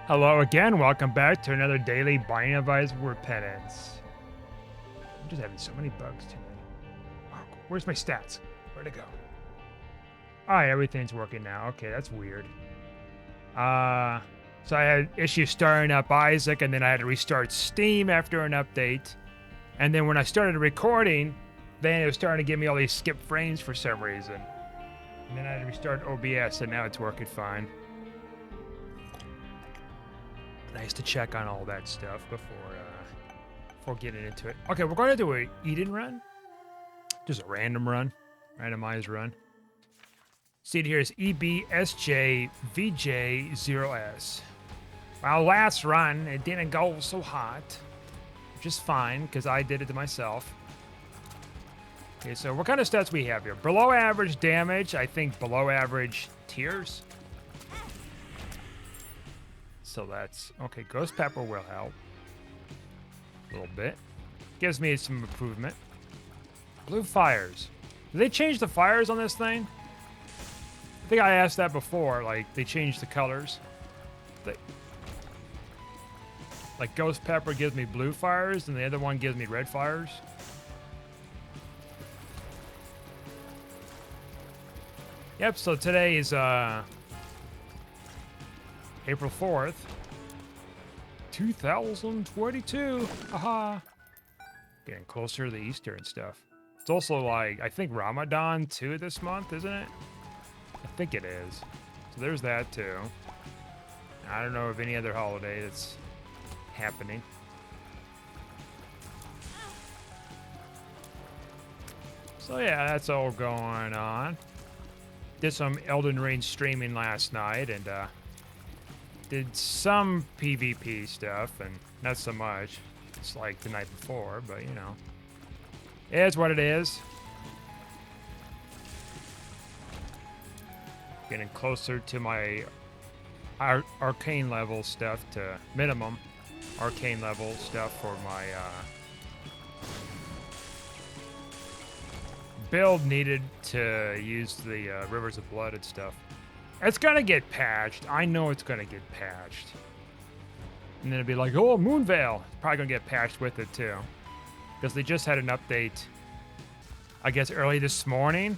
Hello again, welcome back to another daily Binding of Isaac Repentance. I'm just having so many bugs today. Oh, where's my stats? Where'd it go? Alright, everything's working now. Okay, that's weird. So I had issues starting up Isaac, and then I had to restart Steam after an update. And then when I started recording, then it was starting to give me all these skip frames for some reason. And then I had to restart OBS, and now it's working fine. Nice to check on all that stuff before getting into it. Okay, we're going to do an Eden run. Just a random run. Randomized run. See here is EBSJVJ0S. Well, last run, it didn't go so hot. Which is fine, because I did it to myself. Okay, so what kind of stats we have here? Below average damage, I think below average tears. So that's okay. Ghost Pepper will help a little bit. Gives me some improvement. Blue fires. Did they change the fires on this thing? I think I asked that before. Like they changed the colors. Like Ghost Pepper gives me blue fires, and the other one gives me red fires. Yep. So today is April 4th, 2022. Haha. Getting closer to the Easter and stuff. It's also like, I think Ramadan too this month, isn't it? I think it is. So there's that too. I don't know of any other holiday that's happening. So yeah, that's all going on. Did some Elden Ring streaming last night, and did some PvP stuff, and not so much. It's like the night before, but you know. It is what it is. Getting closer to my arcane level stuff, to minimum arcane level stuff for my build needed to use the Rivers of Blood and stuff. It's gonna get patched. I know it's gonna get patched. And then it'll be like, oh, Moonveil. It's probably gonna get patched with it too. Because they just had an update, I guess, early this morning.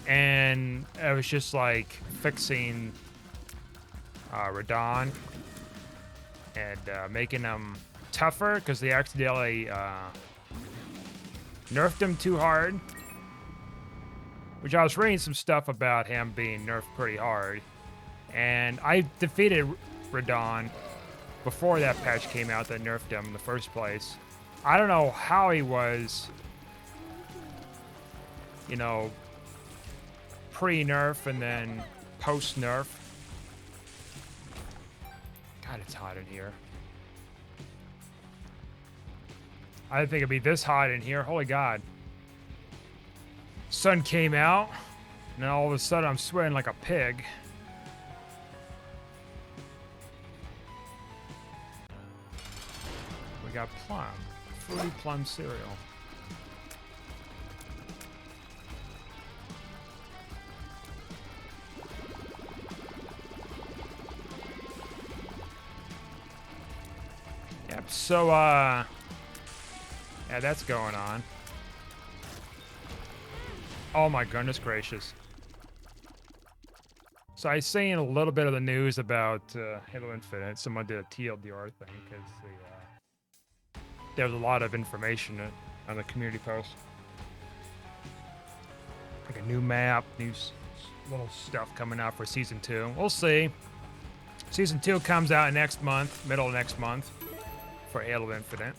And it was just like fixing Radon and making them tougher because they accidentally nerfed him too hard. Which I was reading some stuff about him being nerfed pretty hard. And I defeated Radon before that patch came out that nerfed him in the first place. I don't know how he was, you know, pre-nerf and then post-nerf. God, it's hot in here. I didn't think it'd be this hot in here. Holy God. Sun came out, and then all of a sudden I'm sweating like a pig. We got plum. Fruity plum cereal. Yep, so, yeah, that's going on. Oh my goodness gracious. So I seen a little bit of the news about Halo Infinite. Someone did a TLDR thing because there was a lot of information on the community post. Like a new map, new little stuff coming out for Season 2. We'll see. Season 2 comes out next month, middle of next month, for Halo Infinite.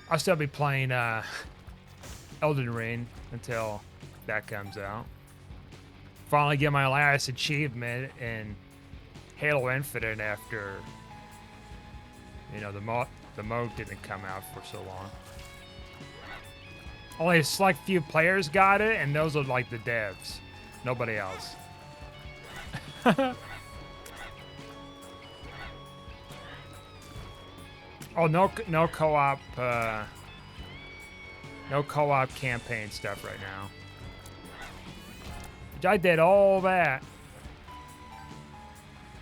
I'll still be playing Elden Ring until that comes out. Finally get my last achievement in Halo Infinite after, you know, the mode didn't come out for so long. Only a select few players got it, and those are like the devs. Nobody else. Oh, no co-op, no co-op campaign stuff right now. I did all that.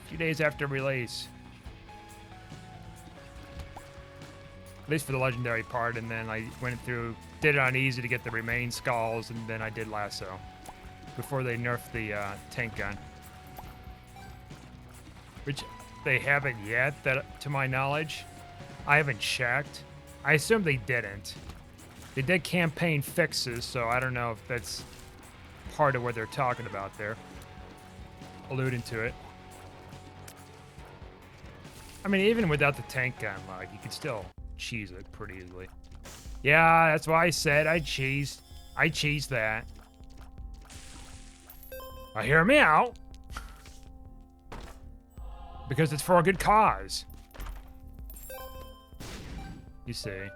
2 days after release. At least for the legendary part, and then I went through, did it on easy to get the remaining skulls, and then I did lasso before they nerfed the tank gun, which they haven't yet, that to my knowledge. I haven't checked. I assume they didn't. They did campaign fixes, so I don't know if that's part of what they're talking about there, alluding to it. I mean, even without the tank gun, like, you could still cheese it pretty easily. Yeah, that's why I said I cheesed that. I hear me out. Because it's for a good cause. You see.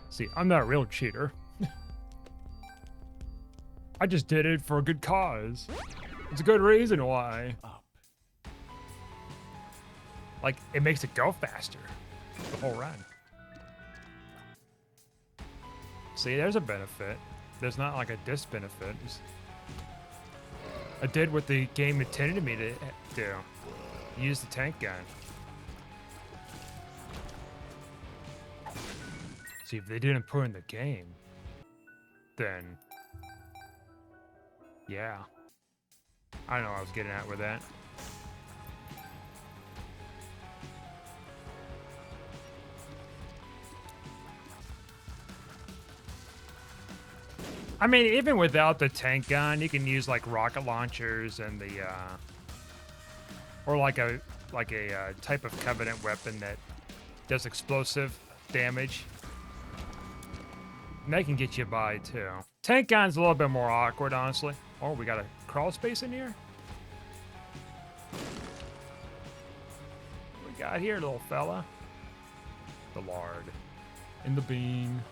See, I'm not a real cheater. I just did it for a good cause. It's a good reason why. Like, it makes it go faster. The whole run. See, there's a benefit. There's not like a disbenefit. I did what the game intended me to do. Use the tank gun. See, if they didn't put in the game, then yeah. I don't know what I was getting at with that. I mean, even without the tank gun, you can use like rocket launchers and the or like a type of Covenant weapon that does explosive damage. And they can get you by too. Tank gun's a little bit more awkward, honestly. Oh, we got a crawl space in here? What we got here, little fella? The lard. In the bean.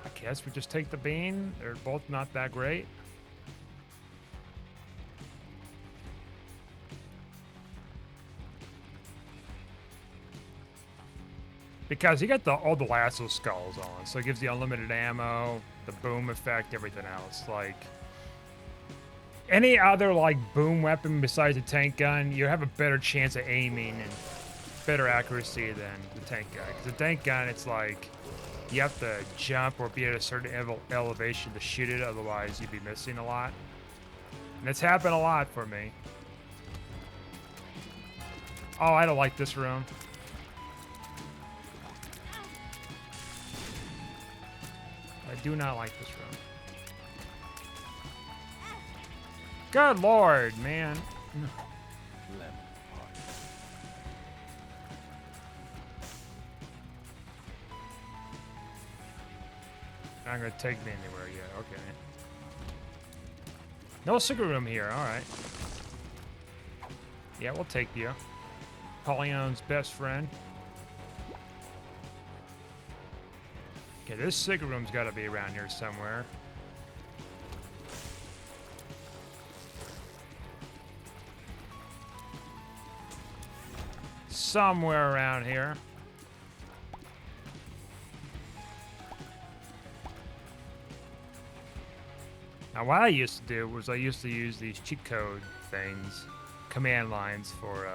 I guess we just take the bean. They're both not that great. Because you got all the lasso skulls on, so it gives you unlimited ammo, the boom effect, everything else. Like any other like boom weapon besides a tank gun, you have a better chance of aiming and better accuracy than the tank gun. Because the tank gun, it's like you have to jump or be at a certain elevation to shoot it, otherwise you'd be missing a lot. And it's happened a lot for me. Oh, I don't like this room. I do not like this room. Good lord, man. Not gonna take me anywhere yet, okay. No secret room here, alright. Yeah, we'll take you. Polyon's best friend. Okay, this secret room's gotta be around here somewhere. Somewhere around here. Now, what I used to do was I used to use these cheat code things, command lines for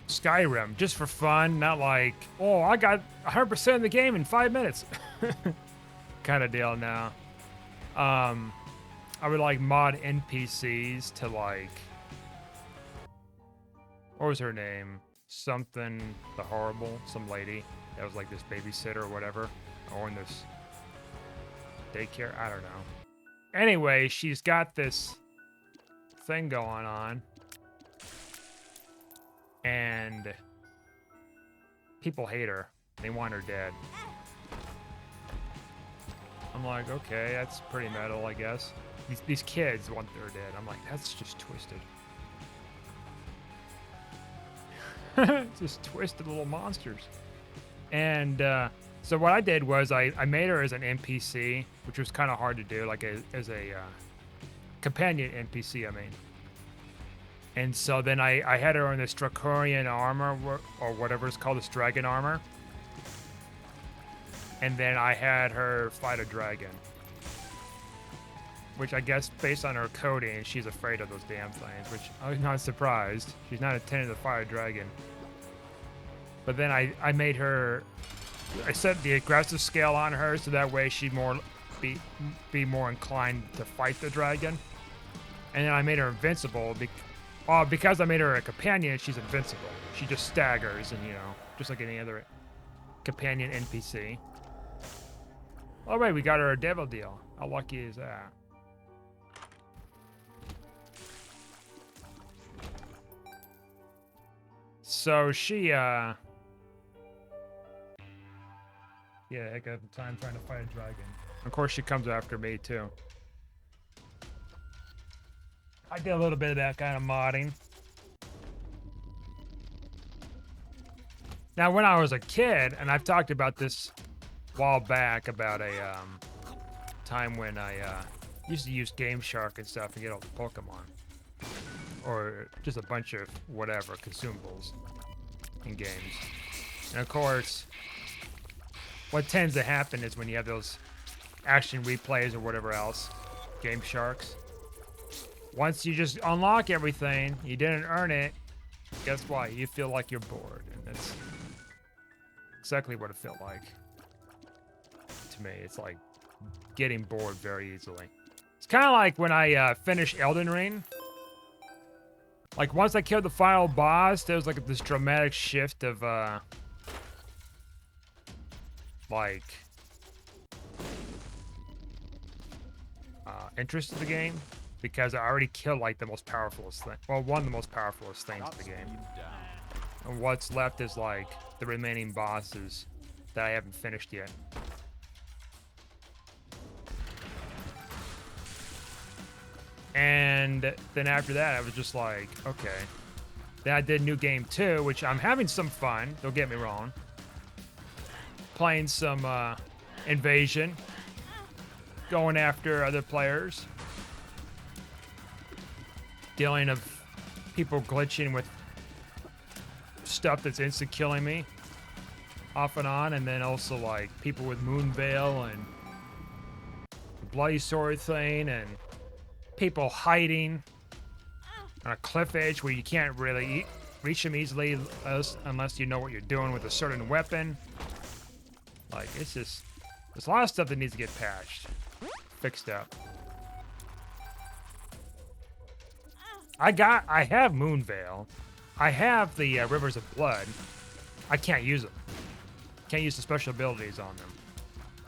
Skyrim, just for fun, not like, oh, I got 100% of the game in 5 minutes kind of deal now. I would like mod NPCs to like, what was her name? Something the Horrible, some lady that was like this babysitter or whatever, or in this daycare, I don't know. Anyway, she's got this thing going on, and people hate her. They want her dead. I'm like, okay, that's pretty metal, I guess. These kids want her dead. I'm like, that's just twisted. Just twisted little monsters. And so what I did was I made her as an NPC, which was kind of hard to do, like as a companion NPC, I mean. And so then I had her in this Draconian armor, or whatever it's called, this dragon armor. And then I had her fight a dragon. which I guess based on her coding, she's afraid of those damn things, which I'm not surprised. She's not intended to fire a dragon. But then I made her, I set the aggressive scale on her so that way she'd be more inclined to fight the dragon. And then I made her invincible because I made her a companion, she's invincible. She just staggers and, you know, just like any other companion NPC. Oh wait, we got her a devil deal. How lucky is that? So she, yeah, heck of a time trying to fight a dragon. Of course, she comes after me too. I did a little bit of that kind of modding. Now, when I was a kid, and I've talked about this a while back about a time when I used to use Game Shark and stuff and get all the Pokemon. Or just a bunch of whatever, consumables in games. And of course, what tends to happen is when you have those action replays or whatever else, Game Sharks, once you just unlock everything, you didn't earn it, guess what? You feel like you're bored. And that's exactly what it felt like to me. It's like getting bored very easily. It's kind of like when I finished Elden Ring. Like, once I killed the final boss, there was like this dramatic shift of, interest in the game. Because I already killed, like, the most powerfulest thing. Well, one of the most powerfulest things in the game. And what's left is, like, the remaining bosses that I haven't finished yet. And then after that, I was just like, okay. Then I did New Game 2, which I'm having some fun. Don't get me wrong. Playing some Invasion. Going after other players. Dealing of people glitching with stuff that's insta-killing me. Off and on. And then also, like, people with Moonveil and the Bloody Sword thing and people hiding on a cliff edge where you can't really reach them easily unless you know what you're doing with a certain weapon. Like, it's just, there's a lot of stuff that needs to get patched, fixed up. I have Moonveil. I have the Rivers of Blood. I can't use them. Can't use the special abilities on them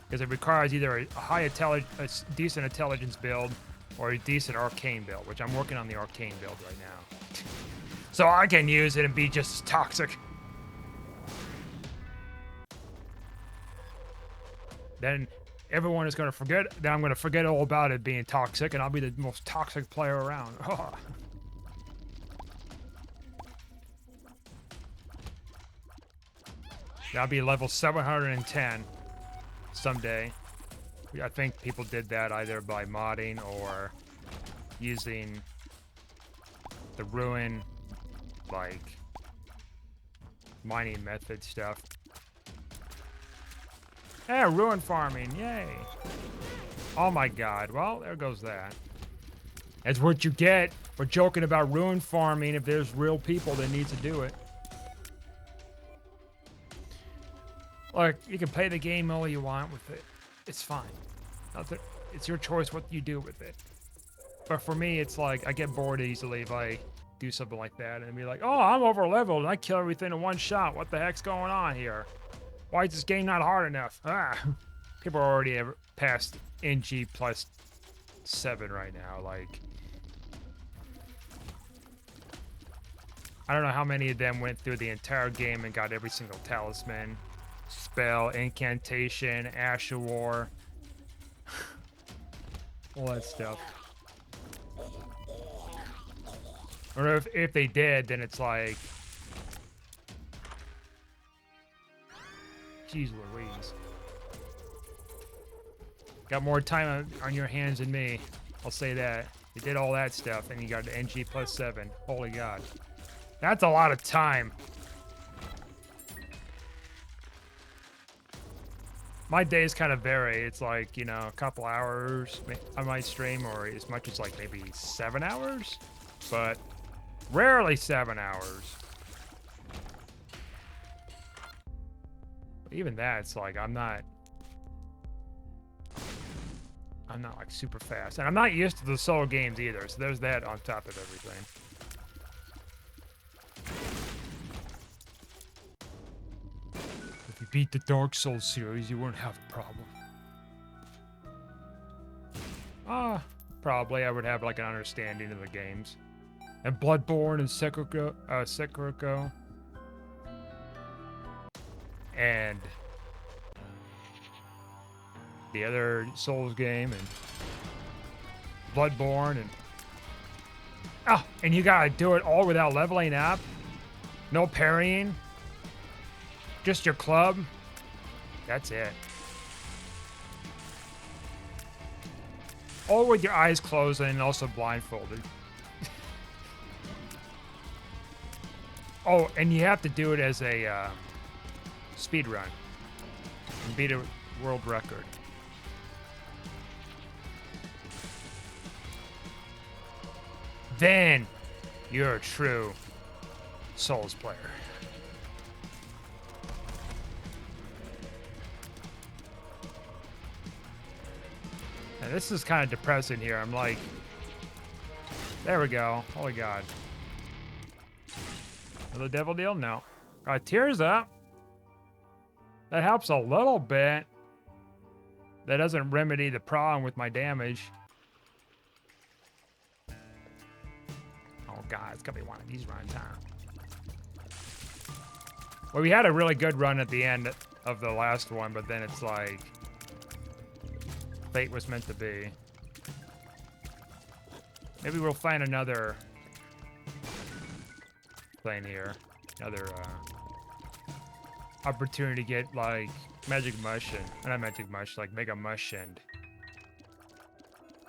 because it requires either a decent intelligence build or a decent arcane build, which I'm working on the arcane build right now. So I can use it and be just as toxic. Then everyone is going to forget that I'm going to forget all about it being toxic, and I'll be the most toxic player around. That'll be level 710 someday. I think people did that either by modding or using the Ruin, like, mining method stuff. Yeah, Ruin farming, yay. Oh my god, well, there goes that. That's what you get for joking about Ruin farming if there's real people that need to do it. Look, you can play the game all you want with it. It's fine. It's your choice what you do with it. But for me, it's like I get bored easily if I do something like that and be like, oh, I'm over leveled and I kill everything in one shot. What the heck's going on here? Why is this game not hard enough? People are already past NG plus 7 right now. Like, I don't know how many of them went through the entire game and got every single talisman, spell, incantation, Ash of War. All that stuff. Or if they did, then it's like, jeez Louise. Got more time on your hands than me. I'll say that. You did all that stuff and you got an NG plus 7. Holy God. That's a lot of time. My days kind of vary. It's like, you know, a couple hours I might stream, or as much as like maybe 7 hours, but rarely 7 hours. Even that, it's like I'm not like super fast, and I'm not used to the solo games either. So there's that on top of everything. If you beat the Dark Souls series, you won't have a problem. Probably I would have like an understanding of the games. And Bloodborne and Sekiro, and the other Souls game, and Bloodborne, and and you gotta do it all without leveling up, no parrying, just your club. That's it. All with your eyes closed and also blindfolded. Oh, and you have to do it as a speed run and beat a world record. Then you're a true Souls player. And this is kind of depressing here. I'm like, there we go. Holy God. Another devil deal? No. Got tears up. That helps a little bit. That doesn't remedy the problem with my damage. Oh God, it's gonna be one of these runs, huh? Well, we had a really good run at the end of the last one, but then it's like fate was meant to be. Maybe we'll find another thing here. Another opportunity to get like Magic Mush and not Magic Mush, like Mega Mush and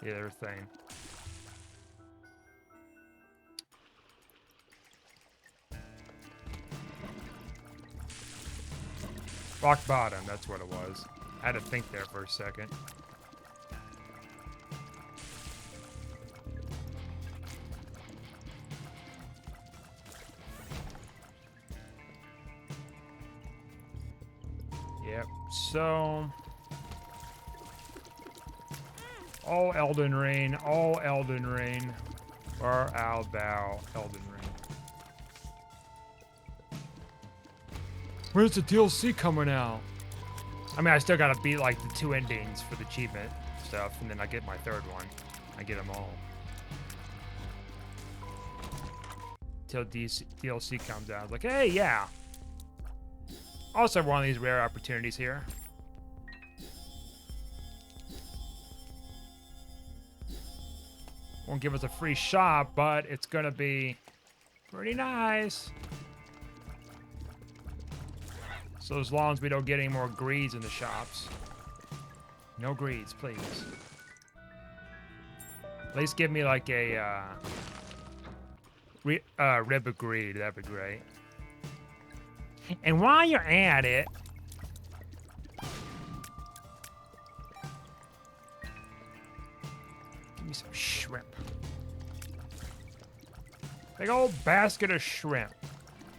the other thing. Rock bottom, that's what it was. I had to think there for a second. Yep, so all Elden Ring, or I'll bow Elden Ring. Where's the DLC coming out? I mean, I still gotta beat like the 2 endings for the achievement stuff, and then I get my 3rd one. I get them all. Till DLC comes out. Like, hey, yeah. Also one of these rare opportunities here. Won't give us a free shop, but it's gonna be pretty nice. So as long as we don't get any more greeds in the shops. No greeds, please. At least give me like a rib of greed, that'd be great. And while you're at it, give me some shrimp. Big old basket of shrimp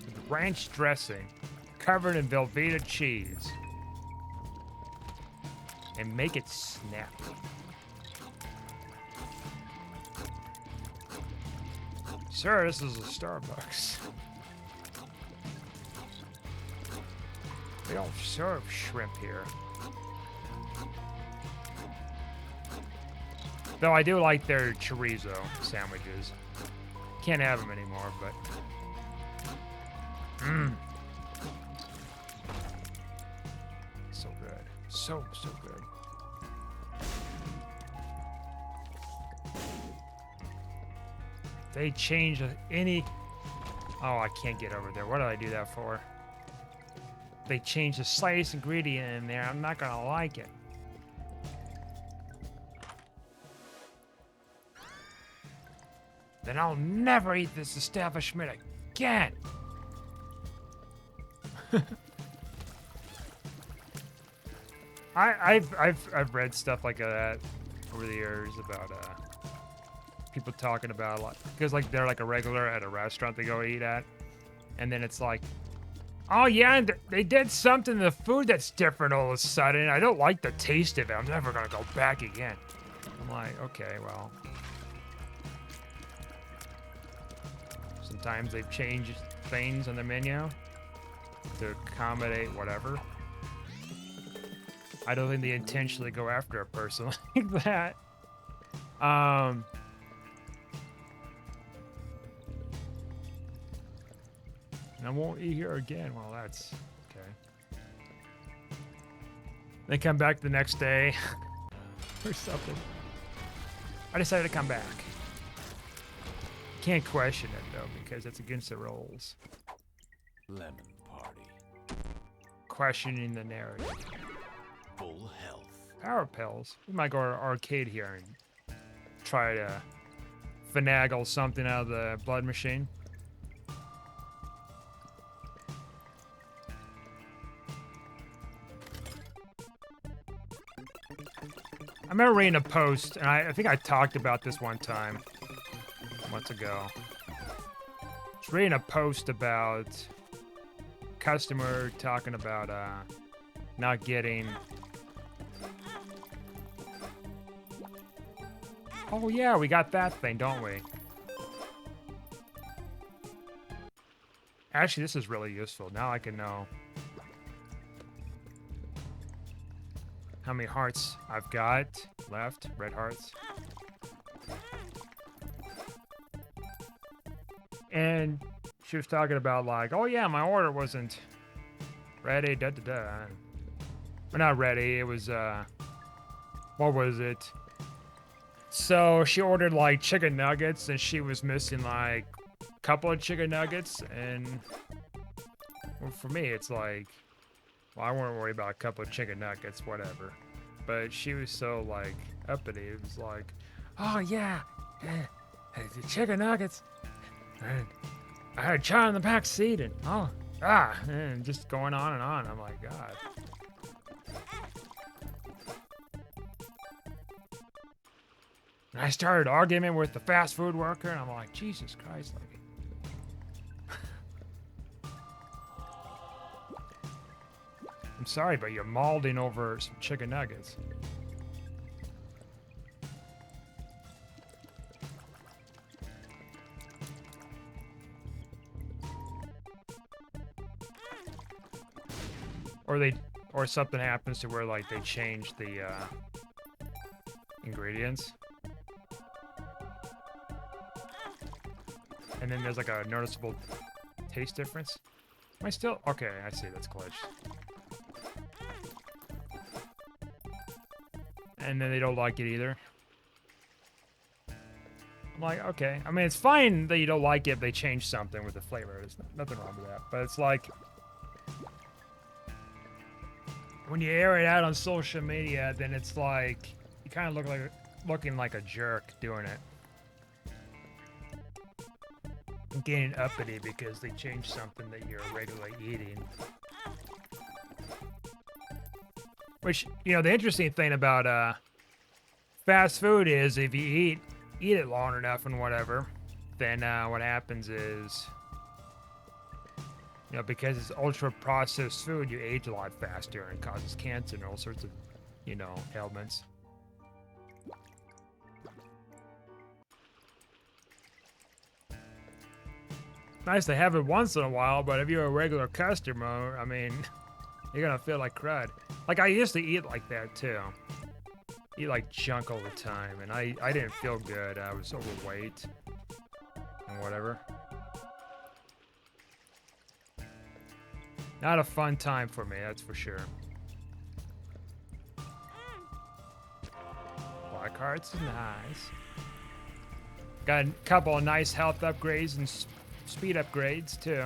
with ranch dressing, covered in Velveeta cheese, and make it snap. Sir, this is a Starbucks. They don't serve shrimp here. Though I do like their chorizo sandwiches. Can't have them anymore, but... So good. So good. They change any... Oh, I can't get over there. What did I do that for? They change the slightest ingredient in there, I'm not gonna like it. Then I'll never eat this establishment again. I've read stuff like that over the years about people talking about like because like they're like a regular at a restaurant they go eat at, and then it's like, oh yeah, and they did something to the food that's different all of a sudden. I don't like the taste of it. I'm never gonna go back again. I'm like, okay, well, sometimes they've changed things on the menu to accommodate whatever. I don't think they intentionally go after a person like that. And I won't eat here again. Well, that's okay. They come back the next day or something. I decided to come back. Can't question it though because it's against the rules. Lemon party. Questioning the narrative. Full health. Power pills. We might go to our arcade here and try to finagle something out of the blood machine. I remember reading a post, and I think I talked about this one time, months ago. I was reading a post about customer talking about not getting. Oh yeah, we got that thing, don't we? Actually, this is really useful. Now I can know how many hearts I've got left, red hearts. And she was talking about like, oh yeah, my order wasn't ready, da da da. Well, not ready, it was, what was it? So she ordered like chicken nuggets and she was missing like a couple of chicken nuggets. And well, for me, it's like, well, I won't worry about a couple of chicken nuggets, whatever. But she was so like uppity. It was like, oh yeah, the chicken nuggets. And I had a child in the back seat and and just going on and on. I'm like, God. And I started arguing with the fast food worker, and I'm like, Jesus Christ, like. I'm sorry, but you're mauling over some chicken nuggets. Or something happens to where like they change the ingredients. And then there's like a noticeable taste difference. Am I still? Okay, I see, that's glitched. And then they don't like it either. I'm like, okay. I mean, it's fine that you don't like it if they change something with the flavor. There's nothing wrong with that. But it's like, when you air it out on social media, then it's like, you kind of looking like a jerk doing it. I'm getting uppity because they changed something that you're regularly eating. Which, you know, the interesting thing about fast food is if you eat it long enough and whatever, then what happens is, you know, because it's ultra processed food, you age a lot faster and causes cancer and all sorts of, you know, ailments. Nice to have it once in a while, but if you're a regular customer, I mean, you're gonna feel like crud. Like, I used to eat like that too. Eat like junk all the time, and I didn't feel good. I was overweight and whatever. Not a fun time for me, that's for sure. Black hearts is nice. Got a couple of nice health upgrades and speed upgrades too.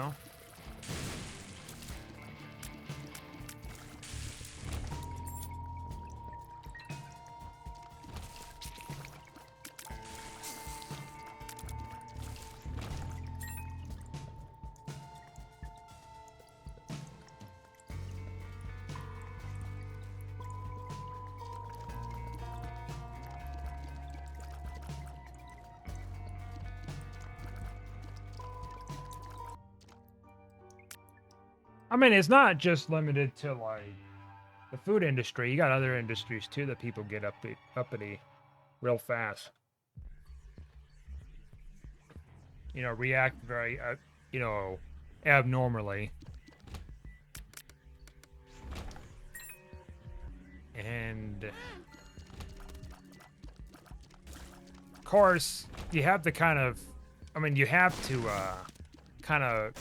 I mean, it's not just limited to like the food industry. You got other industries too that people get uppity real fast. You know, react very, you know, abnormally. And of course, you have to kind of, I mean, you have to kind of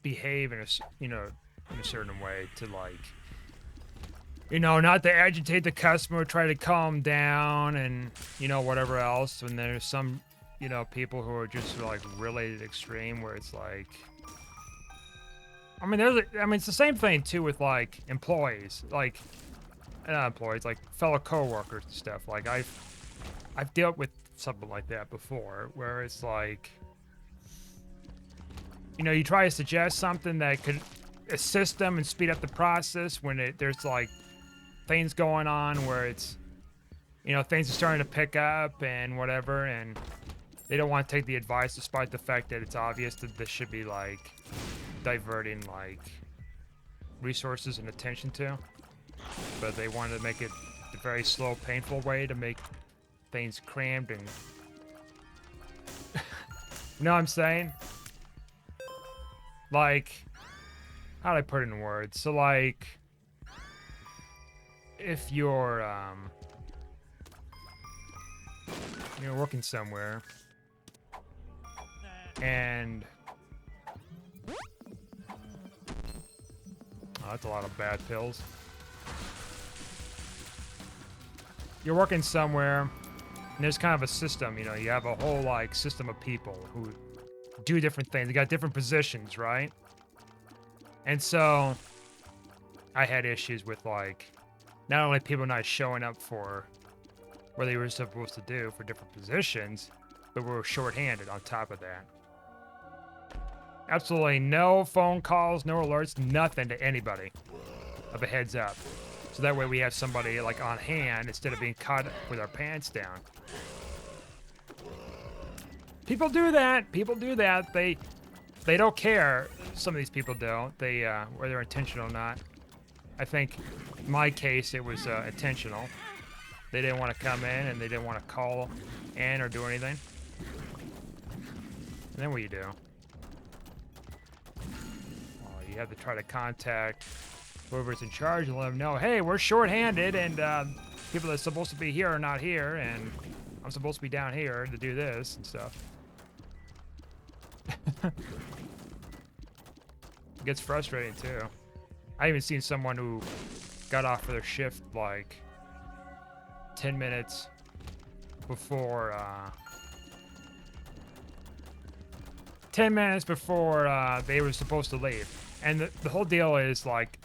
behave in a, you know, in a certain way to like, you know, not to agitate the customer, try to calm down and, you know, whatever else. And there's some, you know, people who are just like really extreme where it's like, I mean, it's the same thing too with like employees, like, not employees, like fellow coworkers and stuff. Like I've dealt with something like that before where it's like, you know, you try to suggest something that could assist them and speed up the process when there's like things going on where it's, you know, things are starting to pick up and whatever, and they don't want to take the advice despite the fact that it's obvious that this should be like diverting like resources and attention to, but they wanted to make it a very slow, painful way to make things crammed and you know what I'm saying? Like, how do I put it in words? So like, if you're working somewhere and oh, that's a lot of bad pills. You're working somewhere and there's kind of a system, you know, you have a whole like system of people who do different things. They got different positions, right? And so I had issues with like not only people not showing up for what they were supposed to do for different positions, but we were shorthanded on top of that. Absolutely no phone calls, no alerts, nothing to anybody of a heads up. So that way we have somebody like on hand instead of being caught with our pants down. People do that. People do that. They don't care. Some of these people don't. They whether they're intentional or not. I think in my case it was intentional. They didn't want to come in and they didn't want to call in or do anything. And then what do you do? Well, you have to try to contact whoever's in charge and let them know, hey, we're shorthanded and people that's supposed to be here are not here, and I'm supposed to be down here to do this and stuff. It gets frustrating too. I even seen someone who got off of their shift like 10 minutes before 10 minutes before they were supposed to leave. And the whole deal is like,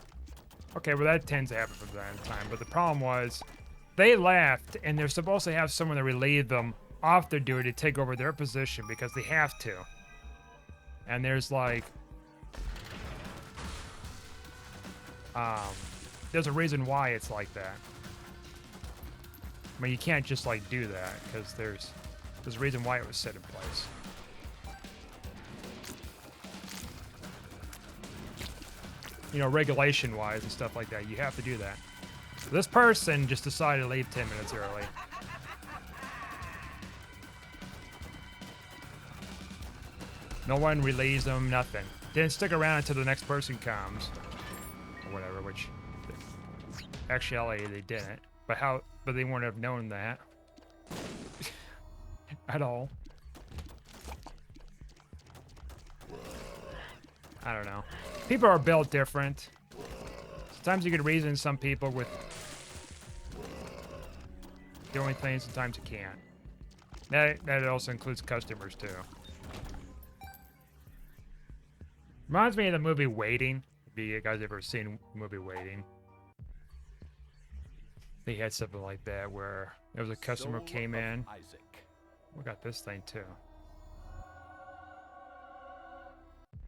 okay, well that tends to happen from time to time, but the problem was they left and they're supposed to have someone to relieve them off their duty to take over their position because they have to. And there's like there's a reason why it's like that. I mean, you can't just like do that because there's a reason why it was set in place. You know, regulation wise and stuff like that, you have to do that. So this person just decided to leave 10 minutes early. No one relieves them, nothing. Didn't stick around until the next person comes. Or whatever, which actually they didn't. But they wouldn't have known that. At all. I don't know. People are built different. Sometimes you can reason some people with doing things, sometimes you can't. That also includes customers too. Reminds me of the movie Waiting. Have you guys ever seen the movie Waiting? They had something like that where there was a customer who came in. We got this thing too.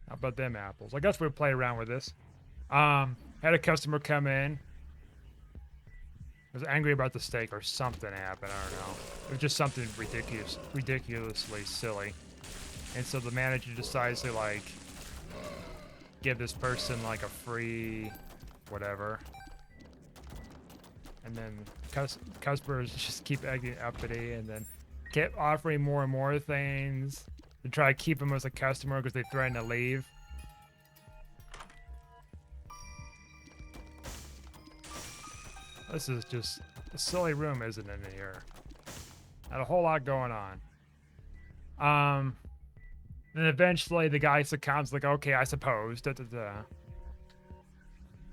How about them apples? I guess we'll play around with this. Had a customer come in. Was angry about the steak or something happened. I don't know. It was just something ridiculously silly. And so the manager decides to like give this person like a free whatever. And then customers just keep acting uppity and then keep offering more and more things to try to keep them as a customer because they threaten to leave. This is just a silly room, isn't it, in here? Not a whole lot going on. Then eventually the guy succumbs, like, okay, I suppose. Da, da, da.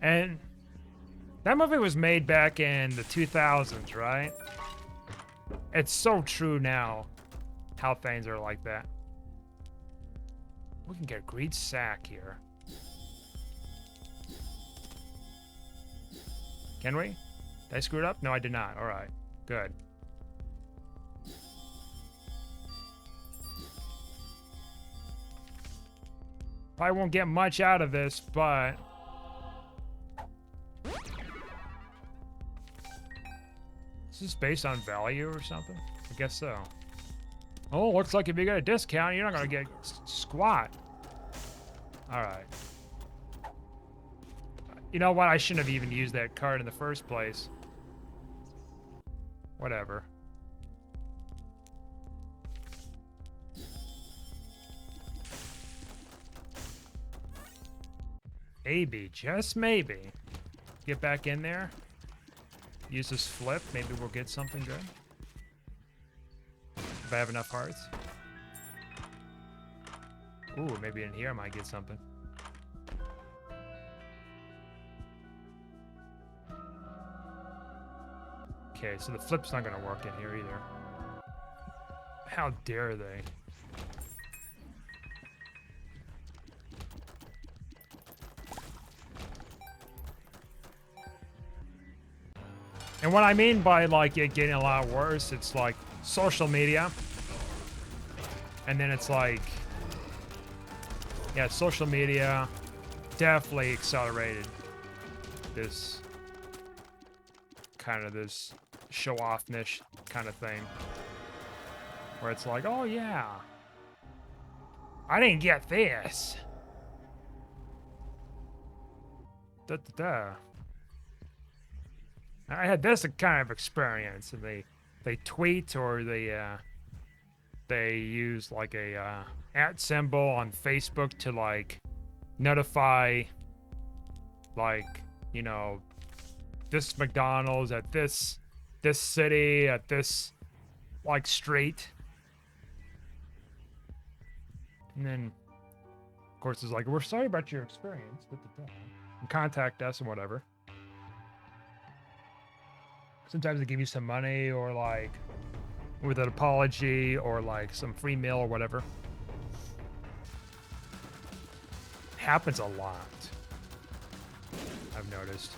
And that movie was made back in the 2000s, right? It's so true now how things are like that. We can get a great sack here. Can we? Did I screw it up? No, I did not. All right. Good. Probably won't get much out of this, but... Is this based on value or something? I guess so. Oh, looks like if you get a discount, you're not gonna get squat. All right. You know what? I shouldn't have even used that card in the first place. Whatever. Maybe, just maybe. Get back in there. Use this flip. Maybe we'll get something good. If I have enough hearts. Ooh, maybe in here I might get something. Okay, so the flip's not gonna work in here either. How dare they? And what I mean by like it getting a lot worse, it's like social media. And then it's like, yeah, social media definitely accelerated this kind of this show-offness kind of thing. Where it's like, oh yeah, I didn't get this. Da da da. I had this kind of experience, and they tweet or they use like a @ symbol on Facebook to like notify, like, you know, this McDonald's at this city at this like street, and then of course it's like, we're sorry about your experience, and contact us and whatever. Sometimes they give you some money or like with an apology or like some free meal or whatever. Happens a lot, I've noticed.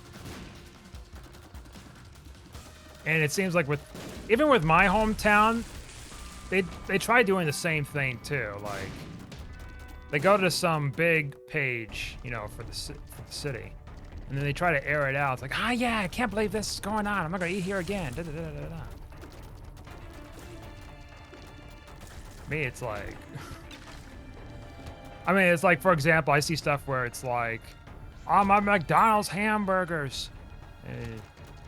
And it seems like even with my hometown, they try doing the same thing too. Like they go to some big page, you know, for the city. And then they try to air it out. It's like, ah, yeah, I can't believe this is going on. I'm not gonna eat here again. Da, da, da, da, da. Me, it's like, I mean, it's like, for example, I see stuff where it's like, oh, my McDonald's hamburgers,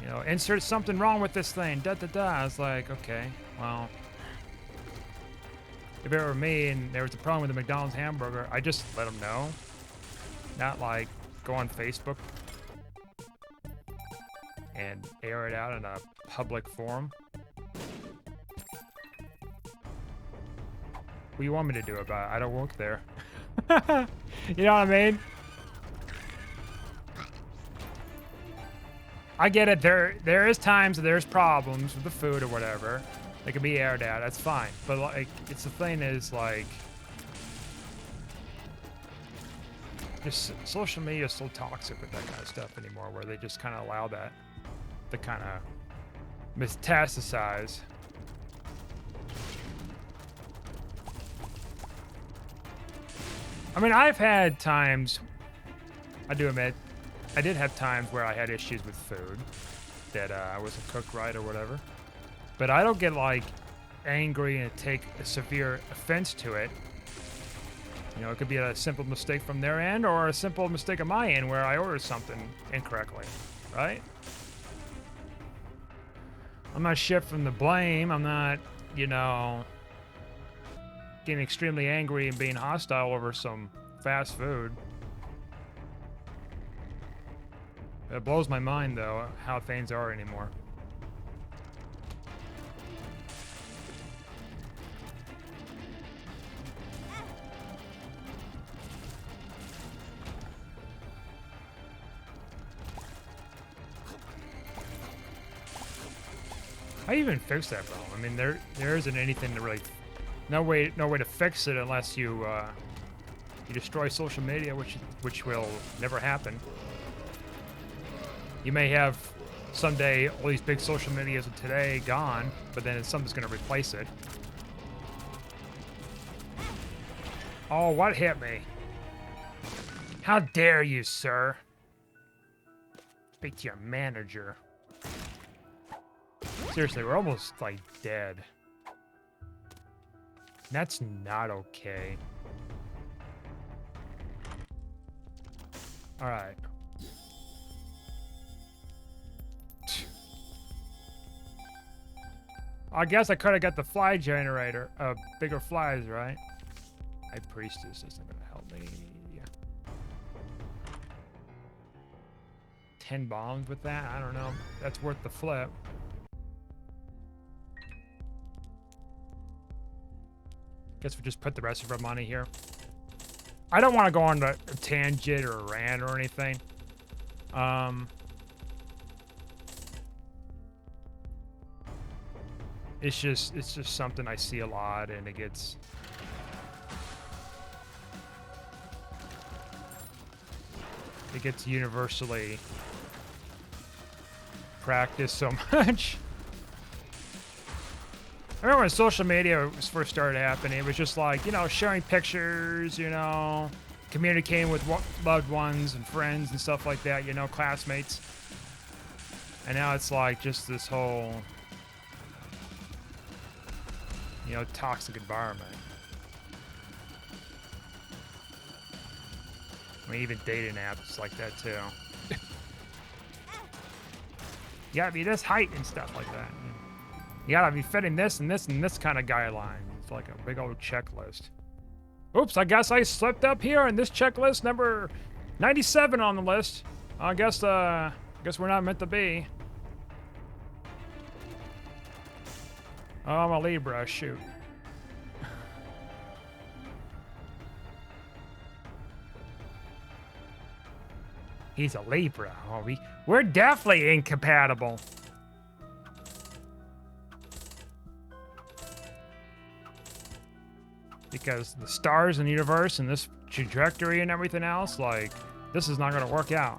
you know, insert something wrong with this thing. Da da da. I was like, okay, well, if it were me and there was a problem with the McDonald's hamburger, I just let them know, not like go on Facebook and air it out in a public forum. What do you want me to do about it? I don't work there. You know what I mean? I get it. There is times that there's problems with the food or whatever. They can be aired out. That's fine. But like, it's the thing is like, just social media is so toxic with that kind of stuff anymore, where they just kind of allow that to kind of metastasize. I mean, I've had times, I do admit, I did have times where I had issues with food that I wasn't cooked right or whatever. But I don't get like angry and take a severe offense to it You know, it could be a simple mistake from their end or a simple mistake on my end where I ordered something incorrectly, right? I'm not shifting the blame. I'm not, you know, getting extremely angry and being hostile over some fast food. It blows my mind, though, how things are anymore. How do you even fix that problem? I mean, there isn't anything to really, no way to fix it unless you you destroy social media, which will never happen. You may have someday all these big social medias of today gone, but then something's going to replace it. Oh, what hit me? How dare you, sir? Speak to your manager. Seriously, we're almost, like, dead. That's not okay. Alright. I guess I could have got the fly generator. Bigger flies, right? High Priestess isn't gonna help me. 10 bombs with that? I don't know. That's worth the flip. Guess we just put the rest of our money here. I don't want to go on a tangent or a rant or anything. It's just something I see a lot, and it gets universally practiced so much. I remember when social media was first started happening, it was just like, you know, sharing pictures, you know, communicating with loved ones and friends and stuff like that, you know, classmates. And now it's like just this whole, you know, toxic environment. I mean, even dating apps like that too. You gotta be this height and stuff like that. You gotta be fitting this and this and this kind of guideline. It's like a big old checklist. Oops, I guess I slipped up here in this checklist, number 97 on the list. I guess we're not meant to be. Oh, I'm a Libra, shoot. He's a Libra. Oh, we're definitely incompatible. Because the stars in the universe and this trajectory and everything else, like, this is not going to work out.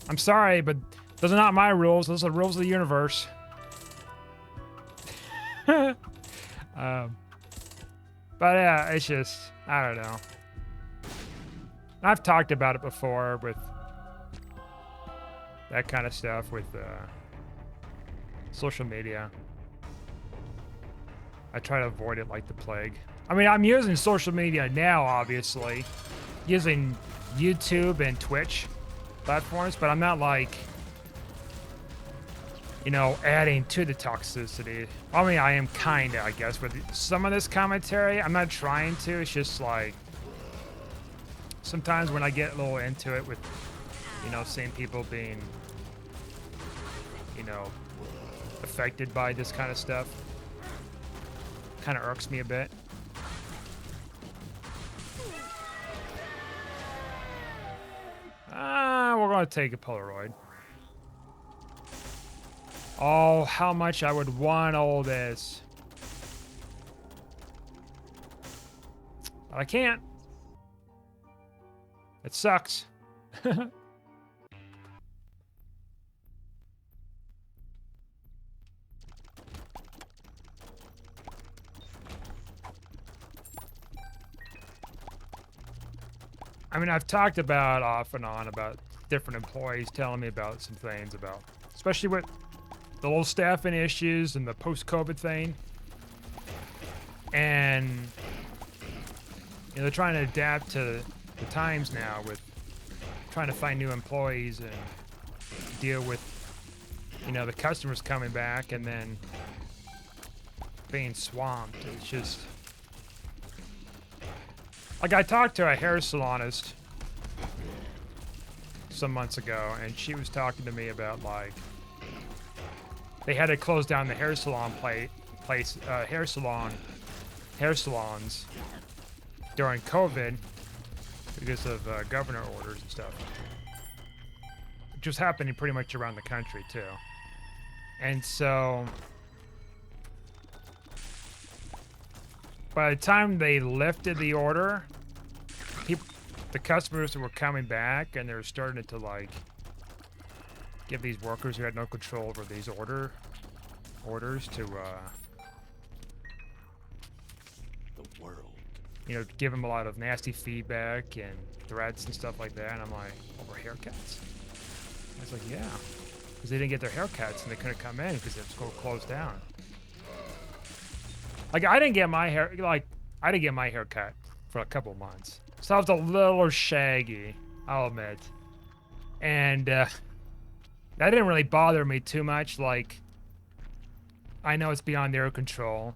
I'm sorry, but those are not my rules. Those are the rules of the universe. But yeah, it's just, I don't know. I've talked about it before with that kind of stuff with social media. I try to avoid it like the plague. I mean, I'm using social media now, obviously, using YouTube and Twitch platforms, but I'm not like, you know, adding to the toxicity. I mean, I am kinda, I guess, with some of this commentary. I'm not trying to. It's just like, sometimes when I get a little into it with, you know, seeing people being, you know, affected by this kind of stuff, kind of irks me a bit. We're gonna take a Polaroid. Oh, how much I would want all this. But I can't. It sucks. I mean, I've talked about off and on about different employees telling me about some things about, especially with the little staffing issues and the post-COVID thing. And, know, they're trying to adapt to the times now with trying to find new employees and deal with, you know, the customers coming back and then being swamped. It's just like I talked to a hair salonist some months ago, and she was talking to me about like they had to close down the hair salon hair salons during COVID because of governor orders and stuff. It was happening pretty much around the country too. And so by the time they lifted the order, the customers were coming back and they were starting to like give these workers who had no control over these orders to The world. you know, give them a lot of nasty feedback and threats and stuff like that. And I'm like, over haircuts? I was like, yeah, because they didn't get their haircuts and they couldn't come in because it was going to close down. Like I didn't get my hair cut for a couple months, so I was a little shaggy, I'll admit, and that didn't really bother me too much. Like I know it's beyond their control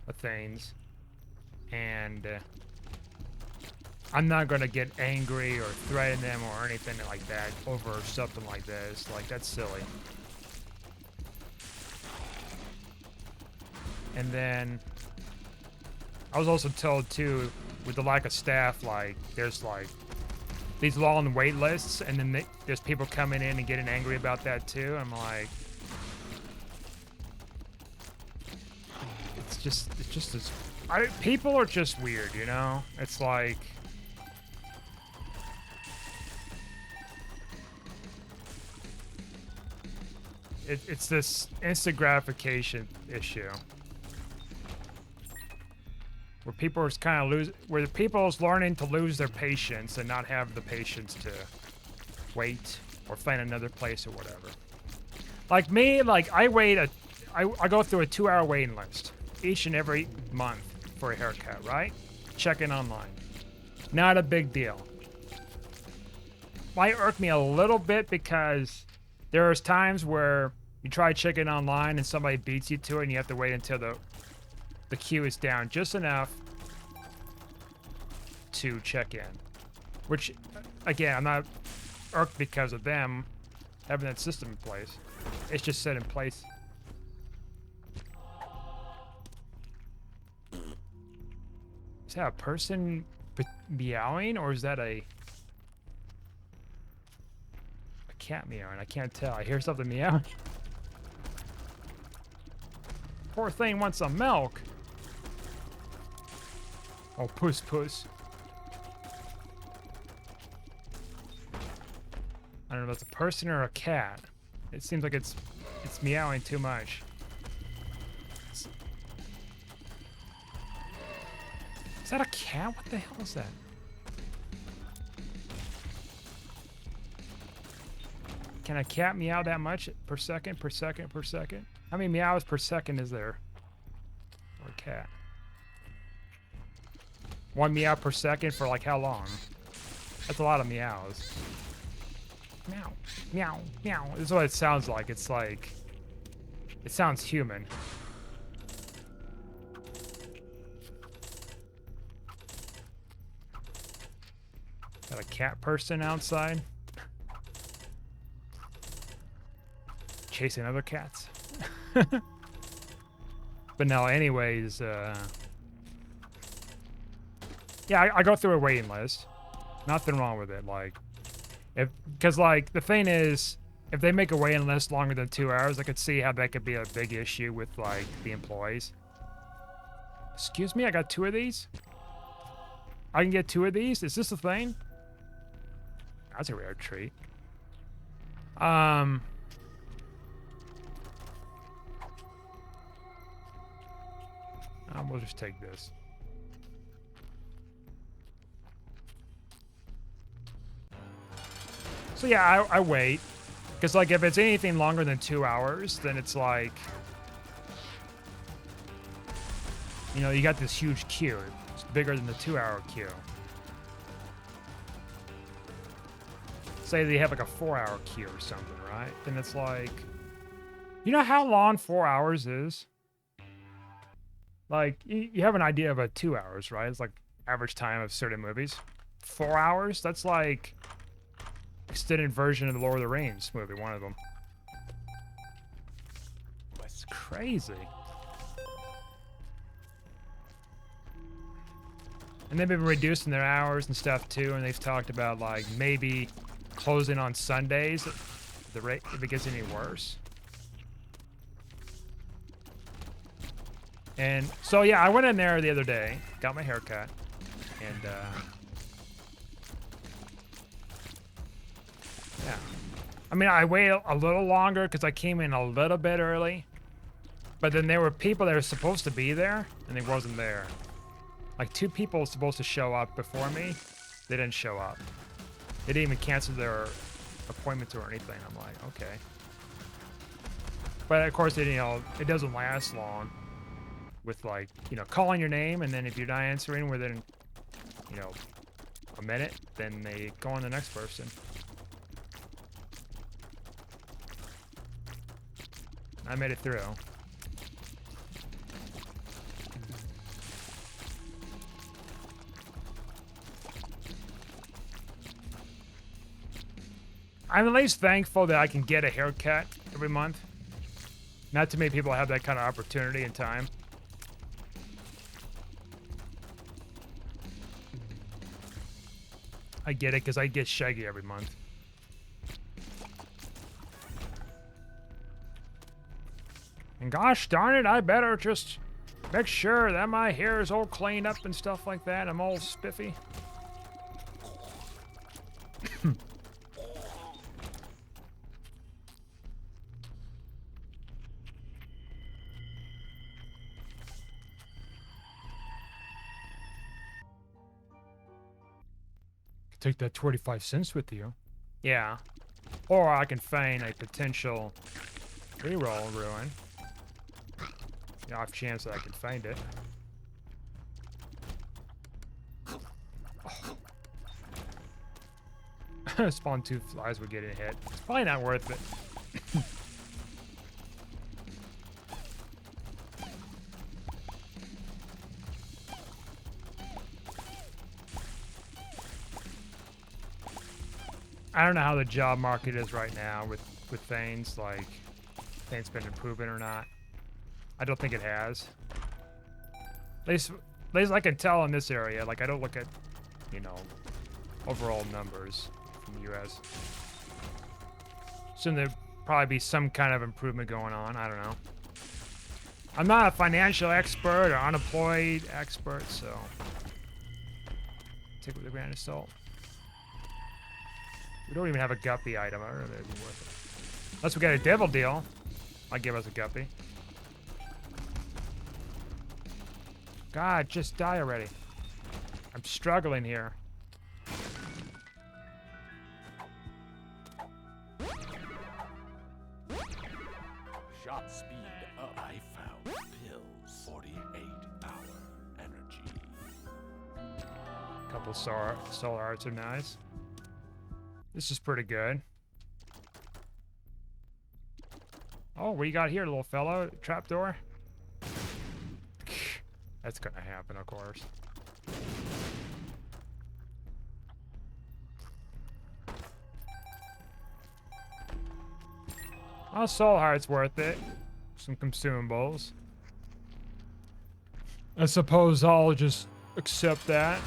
of things, and I'm not gonna get angry or threaten them or anything like that over something like this. Like that's silly. And then I was also told too, with the lack of staff, like there's like these long wait lists, and then there's people coming in and getting angry about that too. I'm like, it's just this. People are just weird, you know. It's like it's this instant gratification issue. Where people are kind of where people's learning to lose their patience and not have the patience to wait or find another place or whatever. Like me, like I go through a 2-hour waiting list each and every month for a haircut, right? Check in online. Not a big deal. Might irk me a little bit because there's times where you try checking online and somebody beats you to it and you have to wait until the queue is down just enough to check in. Which, again, I'm not irked because of them having that system in place. It's just set in place. Is that a person meowing, or is that a cat meowing? I can't tell. I hear something meowing. Poor thing wants some milk. Oh, puss. I don't know if it's a person or a cat. It seems like it's meowing too much. Is that a cat? What the hell is that? Can a cat meow that much per second? How many meows per second is there for a cat? 1 meow per second for like how long? That's a lot of meows. Meow, meow, meow. This is what it sounds like. It's like, it sounds human. Got a cat person outside chasing other cats. But no, anyways, yeah, I go through a waiting list. Nothing wrong with it. Like, because like the thing is, if they make a waiting list longer than 2 hours, I could see how that could be a big issue with like the employees. Excuse me, I got 2 of these. I can get 2 of these. Is this a thing? That's a rare treat. We'll just take this. So yeah, I wait. Because like if it's anything longer than 2 hours, then it's like, You know, you got this huge queue. It's bigger than the 2-hour queue. Say they have like a 4-hour queue or something, right? Then it's like, you know how long 4 hours is? Like, you have an idea of a 2 hours, right? It's like average time of certain movies. 4 hours? That's like extended version of the Lord of the Rings movie, one of them. It's crazy. And they've been reducing their hours and stuff too, and they've talked about like maybe closing on Sundays if the rate if it gets any worse. And so yeah, I went in there the other day, got my hair cut, and yeah. I mean, I waited a little longer because I came in a little bit early, but then there were people that were supposed to be there, and they wasn't there. Like 2 people were supposed to show up before me, they didn't show up. They didn't even cancel their appointments or anything. I'm like, okay. But of course, it doesn't last long. With like, calling your name, and then if you're not answering within, a minute, then they go on the next person. I made it through. I'm at least thankful that I can get a haircut every month. Not too many people have that kind of opportunity and time. I get it, because I get shaggy every month. And gosh darn it, I better just make sure that my hair is all cleaned up and stuff like that. I'm all spiffy. Take that 25 cents with you. Yeah. Or I can feign a potential reroll ruin. Off chance that I can find it. Oh. Spawn 2 flies would get a hit. It's probably not worth it. I don't know how the job market is right now with Thanes, like Thanes been improving or not. I don't think it has. At least I can tell in this area. Like, I don't look at, overall numbers from the U.S. Assume there'd probably be some kind of improvement going on. I don't know. I'm not a financial expert or unemployed expert, so take it with a grain of salt. We don't even have a guppy item. I don't know if it'd be worth it. Unless we got a devil deal, might give us a guppy. God, just die already. I'm struggling here. Shot speed up. I found pills. 48-hour energy. Couple solar arts are nice. This is pretty good. Oh, what you got here, little fellow? Trapdoor? That's gonna happen, of course. Oh, soul heart's worth it. Some consumables. I suppose I'll just accept that.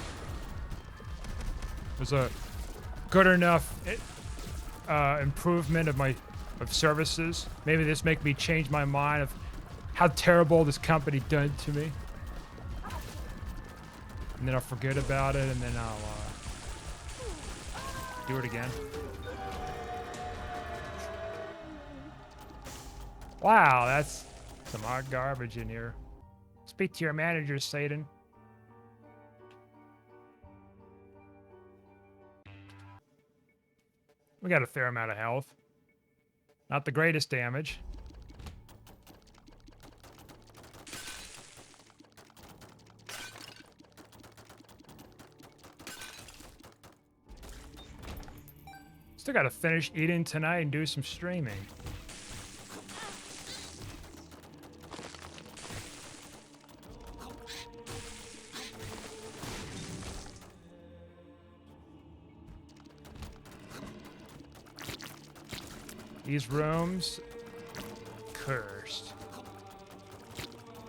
There's a good enough improvement of services. Maybe this make me change my mind of how terrible this company done to me. And then I'll forget about it, and then I'll do it again. Wow, that's some hot garbage in here. Speak to your manager, Satan. We got a fair amount of health. Not the greatest damage. Still gotta finish eating tonight and do some streaming. These rooms, cursed.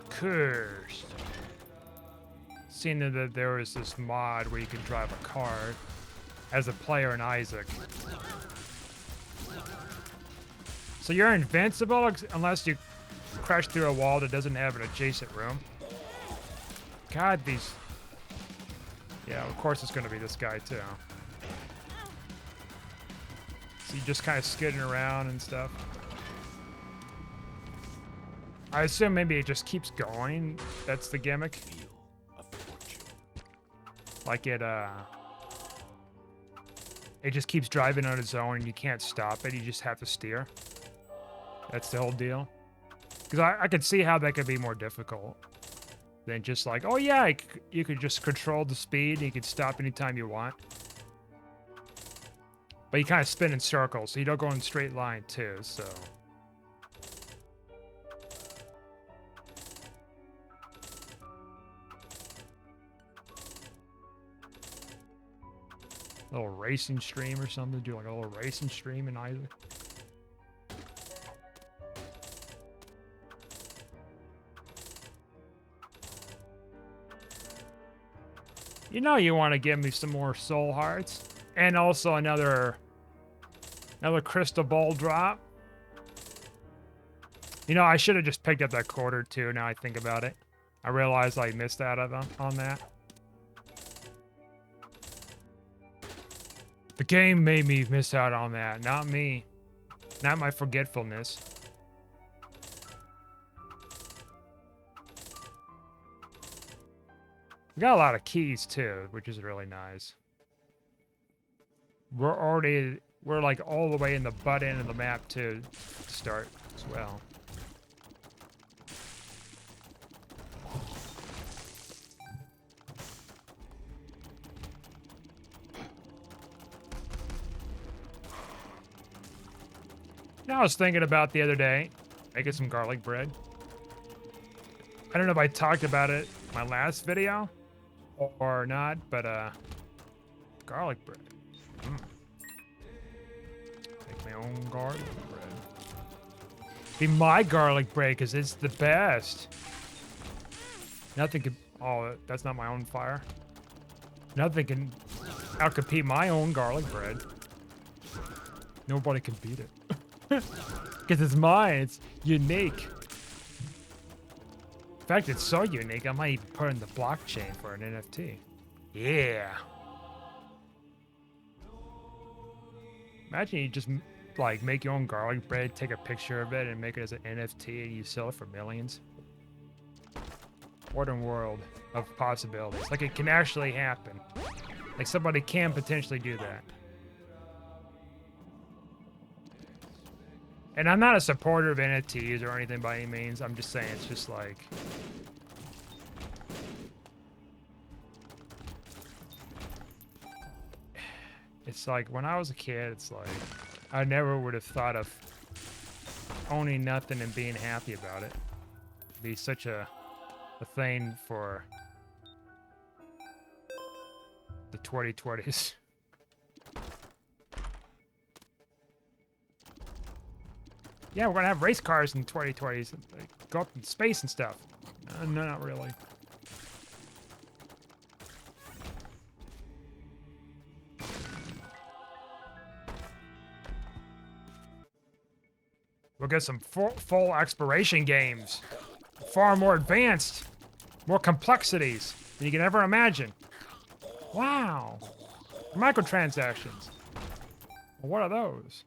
Cursed. Seeing that there was this mod where you could drive a car as a player in Isaac. So you're invincible unless you crash through a wall that doesn't have an adjacent room. God, these... Yeah, of course it's going to be this guy too. So you're just kind of skidding around and stuff. I assume maybe it just keeps going. That's the gimmick. Like it just keeps driving on its own and you can't stop it. You just have to steer. That's the whole deal. Because I could see how that could be more difficult than just like, oh yeah, you could just control the speed. And you could stop anytime you want. But you kind of spin in circles, so you don't go in a straight line too, so... A little racing stream or something? Do like a little racing stream in Isaac? You know you want to give me some more soul hearts. And also another crystal ball drop. You know, I should have just picked up that quarter too, now I think about it. I realized I missed out on that. The game made me miss out on that, not me. Not my forgetfulness. We got a lot of keys too, which is really nice. We're like all the way in the butt end of the map to start as well. Now I was thinking about the other day, making some garlic bread. I don't know if I talked about it in my last video or not, but garlic bread. Make my own garlic bread. Be my garlic bread because it's the best. Nothing can... Oh, that's not my own fire. Nothing can outcompete my own garlic bread. Nobody can beat it. Because it's mine. It's unique. In fact, it's so unique, I might even put it in the blockchain for an NFT. Yeah. Imagine you just like make your own garlic bread, take a picture of it, and make it as an NFT, and you sell it for millions. What a world of possibilities. Like it can actually happen. Like somebody can potentially do that. And I'm not a supporter of NFTs or anything by any means. I'm just saying it's just like... It's like when I was a kid, it's like I never would have thought of owning nothing and being happy about it. It'd be such a thing for the 2020s. Yeah, we're gonna have race cars in 2020s. Like, go up in space and stuff. No, not really. We'll get some full exploration games. Far more advanced. More complexities than you can ever imagine. Wow. Microtransactions. Well, what are those?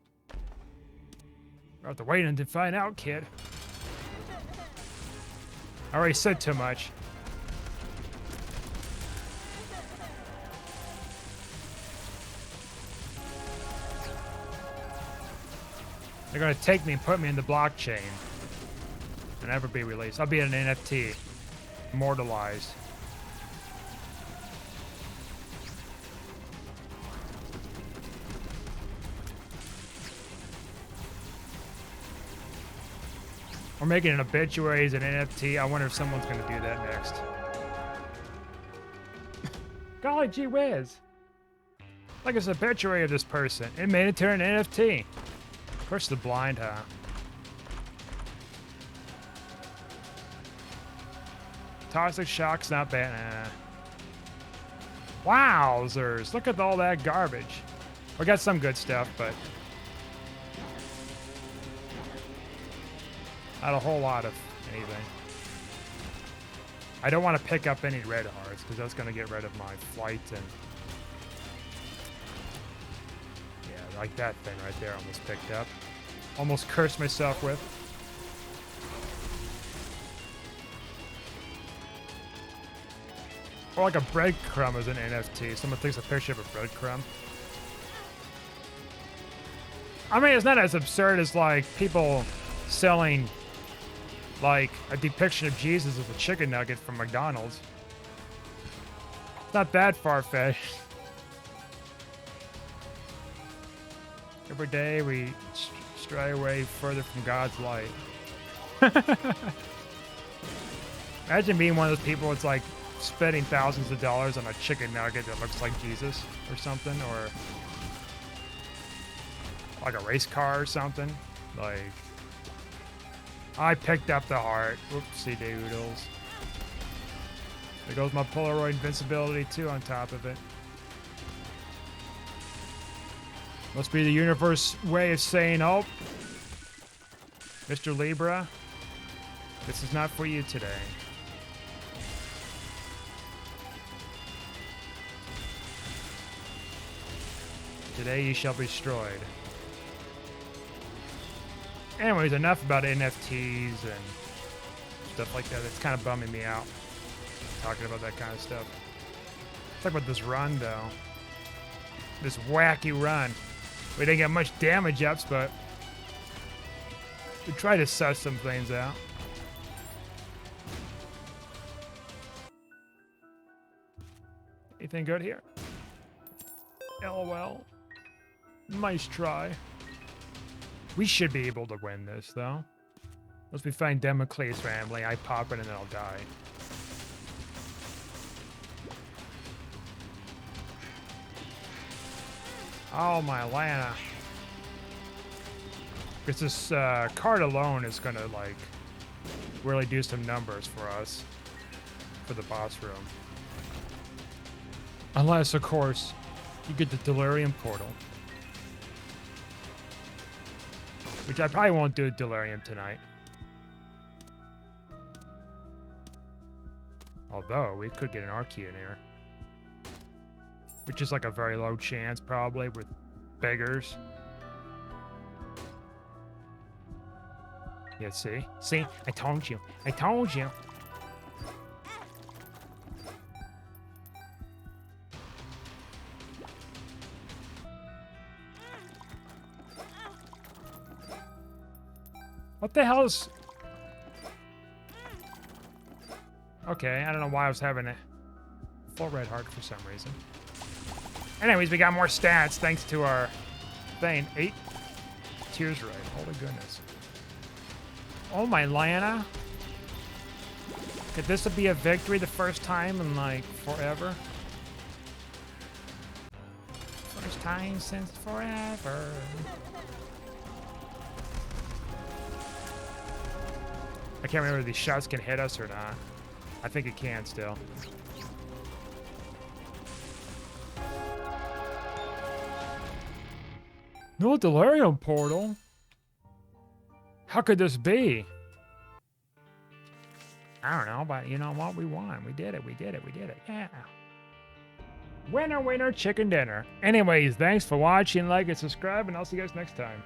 We'll have to wait and find out, kid. I already said too much. They're gonna take me and put me in the blockchain and never be released. I'll be an NFT, immortalized. We're making an obituaries and NFT. I wonder if someone's gonna do that next. Golly gee whiz. Like it's an obituary of this person. It made it to an NFT. Of course the blind, huh? Toxic shock's not bad. Wowzers. Look at all that garbage. We got some good stuff, but not a whole lot of anything. I don't want to pick up any red hearts because that's going to get rid of my flight and yeah, like that thing right there almost picked up. Almost cursed myself with. Or like a breadcrumb as an NFT. Someone takes a picture of a breadcrumb. I mean, it's not as absurd as like people selling like a depiction of Jesus as a chicken nugget from McDonald's. It's not that far-fetched. Every day we stray away further from God's light. Imagine being one of those people that's like spending thousands of dollars on a chicken nugget that looks like Jesus or something, or like a race car or something. Like, I picked up the heart. Whoopsie doodles. There goes my Polaroid invincibility too on top of it. Must be the universe way of saying, oh, Mr. Libra, this is not for you today. Today you shall be destroyed. Anyways, enough about NFTs and stuff like that. It's kind of bumming me out, talking about that kind of stuff. Let's talk about this run, though. This wacky run. We didn't get much damage ups, but we tried to suss some things out. Anything good here? LOL. Nice try. We should be able to win this, though. Once we find Democles family, I pop it and then I'll die. Oh, my Lana. Because this card alone is going to, like, really do some numbers for us for the boss room. Unless, of course, you get the Delirium Portal. Which I probably won't do Delirium tonight. Although, we could get an Archaea in here. Which is like a very low chance, probably, with beggars. Yeah, see? See? I told you. I told you. What the hell is... Okay, I don't know why I was having a full red heart for some reason. Anyways, we got more stats thanks to our thing. 8 tears right. Holy goodness. Oh my Lana. Could this be a victory the first time in like forever? First time since forever. I can't remember if these shots can hit us or not. I think it can still. No Delirium Portal? How could this be? I don't know, but you know what? We won. We did it. We did it. We did it. Yeah. Winner, winner, chicken dinner. Anyways, thanks for watching. Like and subscribe, and I'll see you guys next time.